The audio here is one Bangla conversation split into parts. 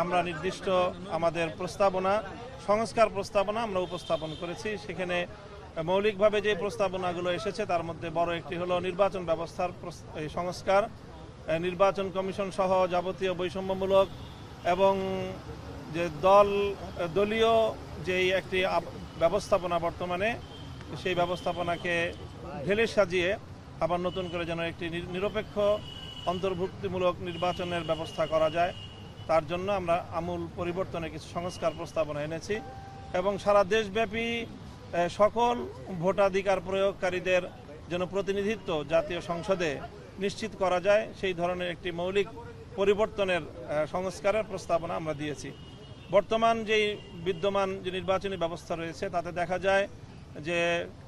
আমরা নির্দিষ্ট আমাদের প্রস্তাবনা সংস্কার প্রস্তাবনা আমরা উপস্থাপন করেছি। সেখানে মৌলিকভাবে যে প্রস্তাবনাগুলো এসেছে তার মধ্যে বড় একটি হলো নির্বাচন ব্যবস্থার সংস্কার, নির্বাচন কমিশন সহ যাবতীয় বৈষম্যমূলক এবং যে দলীয় যেই একটি ব্যবস্থাপনা বর্তমানে সেই ব্যবস্থাপনাকে ঢেলে সাজিয়ে আবার নতুন করে যেন একটি নিরপেক্ষ অন্তর্ভুক্তিমূলক নির্বাচনের ব্যবস্থা করা যায়, তার জন্য আমরা আমূল পরিবর্তনের কিছু সংস্কার প্রস্তাবনা এনেছি এবং সারা দেশব্যাপী সকল ভোটাধিকার প্রয়োগকারীদের যেন প্রতিনিধিত্ব জাতীয় সংসদে নিশ্চিত করা যায় সেই ধরনের একটি মৌলিক পরিবর্তনের সংস্কারের প্রস্তাবনা আমরা দিয়েছি। বর্তমান যেই বিদ্যমান যে নির্বাচনী ব্যবস্থা রয়েছে তাতে দেখা যায় যে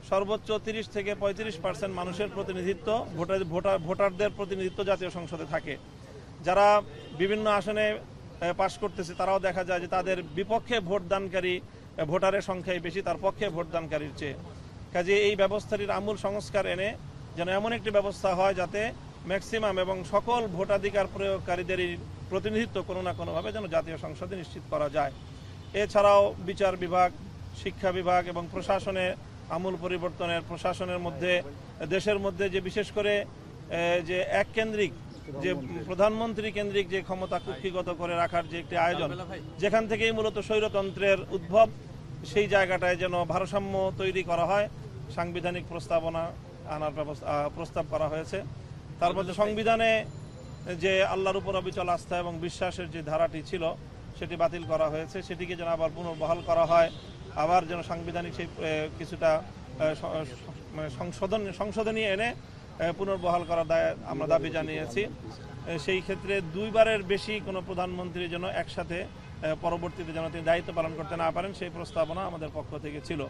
সর্বোচ্চ 30 থেকে 35% মানুষের প্রতিনিধিত্ব ভোটারদের প্রতিনিধিত্ব জাতীয় সংসদে থাকে। যারা বিভিন্ন আসনে পাশ করতেছে তারাও দেখা যায় যে তাদের বিপক্ষে ভোটদানকারী ভোটারের সংখ্যাই বেশি তার পক্ষে ভোটদানকারীর চেয়ে। কাজে এই ব্যবস্থাটির আমূল সংস্কার এনে যেন এমন একটি ব্যবস্থা হয় যাতে ম্যাক্সিমাম এবং সকল ভোটাধিকার প্রয়োগকারীদেরই প্রতিনিধিত্ব কোনো না কোনোভাবে যেন জাতীয় সংসদে নিশ্চিত করা যায়। এছাড়াও বিচার বিভাগ, শিক্ষা বিভাগ এবং প্রশাসনে আমূল পরিবর্তনের, প্রশাসনের মধ্যে দেশের মধ্যে যে বিশেষ করে যে এককেন্দ্রিক যে প্রধানমন্ত্রী কেন্দ্রিক যে ক্ষমতা কুক্ষিগত করে রাখার যে একটি আয়োজন, যেখান থেকেই মূলত স্বৈরতন্ত্রের উদ্ভব, সেই জায়গাটায় যেন ভারসাম্য তৈরি করা হয় সাংবিধানিক প্রস্তাবনা আনার প্রস্তাব করা হয়েছে। তার মধ্যে সংবিধানে যে আল্লাহর উপর অবিচল আস্থা এবং বিশ্বাসের যে ধারাটি ছিল সেটি বাতিল করা হয়েছে, সেটিকে যেন আবার পুনর্বহাল করা হয়, আবার যেন সাংবিধানিক সেই কিছুটা সংশোধনী এনে পুনর্বহাল করার আমরা দাবি জানিয়েছি। সেই ক্ষেত্রে দুইবারের বেশি কোনো প্রধানমন্ত্রী যেন একসাথে পরবর্তীতে যেন তিনি দায়িত্ব পালন করতে না পারেন সেই প্রস্তাবনা আমাদের পক্ষ থেকে ছিল।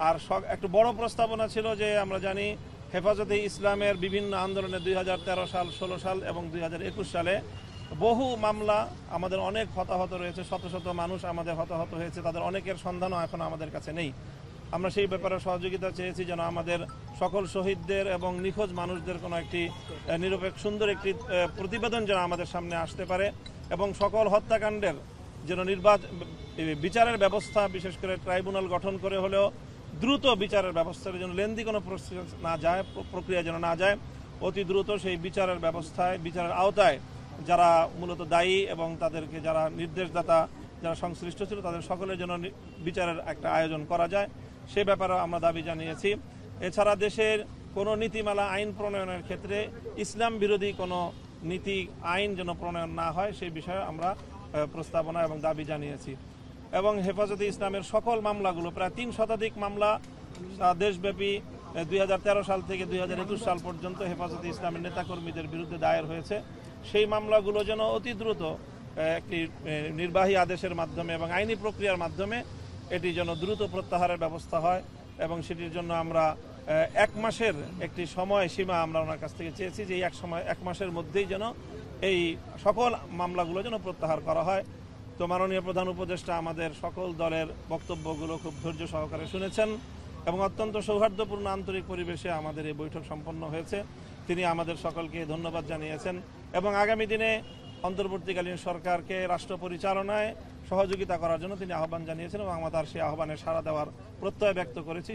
আর একটু বড় প্রস্তাবনা ছিল যে আমরা জানি হেফাজতে ইসলামের বিভিন্ন আন্দোলনে 2013 সাল, 16 সাল এবং 2021 সালে বহু মামলা, আমাদের অনেক হতাহত রয়েছে, শত শত মানুষ আমাদের হতাহত হয়েছে, তাদের অনেকের সন্ধানও এখন আমাদের কাছে নেই। আমরা সেই ব্যাপারে সহযোগিতা চেয়েছি যেন আমাদের সকল শহীদদের এবং নিখোঁজ মানুষদের কোনো একটি নিরপেক্ষ সুন্দর একটি প্রতিবেদন যেন আমাদের সামনে আসতে পারে এবং সকল হত্যাকাণ্ডের যেন বিচারের ব্যবস্থা, বিশেষ করে ট্রাইব্যুনাল গঠন করে হলেও দ্রুত বিচারের ব্যবস্থার জন্য লেন্দি কোনো প্রক্রিয়া যেন না যায়, অতি দ্রুত সেই বিচারের ব্যবস্থায়, বিচারের আওতায় যারা মূলত দায়ী এবং তাদেরকে যারা নির্দেশদাতা যারা সংশ্লিষ্ট ছিল তাদের সকলের জন্য বিচারের একটা আয়োজন করা যায়, সে ব্যাপারে আমরা দাবি জানিয়েছি। এছাড়া দেশের কোনো নীতিমালা আইন প্রণয়নের ক্ষেত্রে ইসলাম বিরোধী কোনো নীতি আইন যেন প্রণয়ন না হয় সেই বিষয়ে আমরা প্রস্তাবনা এবং দাবি জানিয়েছি। এবং হেফাজতে ইসলামের সকল মামলাগুলো, প্রায় 3 শতাধিক মামলা দেশব্যাপী 2013 সাল থেকে 2021 সাল পর্যন্ত হেফাজতে ইসলামের নেতাকর্মীদের বিরুদ্ধে দায়ের হয়েছে, সেই মামলাগুলো যেন অতি দ্রুত একটি নির্বাহী আদেশের মাধ্যমে এবং আইনি প্রক্রিয়ার মাধ্যমে এটি যেন দ্রুত প্রত্যাহারের ব্যবস্থা হয় এবং সেটির জন্য আমরা 1 মাসের একটি সময় সীমা আমরা ওনার কাছ থেকে চেয়েছি যে এই 1 মাসের মধ্যেই যেন এই সকল মামলাগুলো যেন প্রত্যাহার করা হয়। তো মাননীয় প্রধান উপদেষ্টা আমাদের সকল দলের বক্তব্যগুলো খুব ধৈর্য সহকারে শুনেছেন এবং অত্যন্ত সৌহার্দ্যপূর্ণ আন্তরিক পরিবেশে আমাদের এই বৈঠক সম্পন্ন হয়েছে। তিনি আমাদের সকলকে ধন্যবাদ জানিয়েছেন এবং আগামী দিনে অন্তর্বর্তীকালীন সরকারকে রাষ্ট্র পরিচালনায় সহযোগিতা করার জন্য তিনি আহ্বান জানিয়েছেন এবং আমরা তার সেই আহ্বানে সাড়া দেওয়ার প্রত্যয় ব্যক্ত করেছি।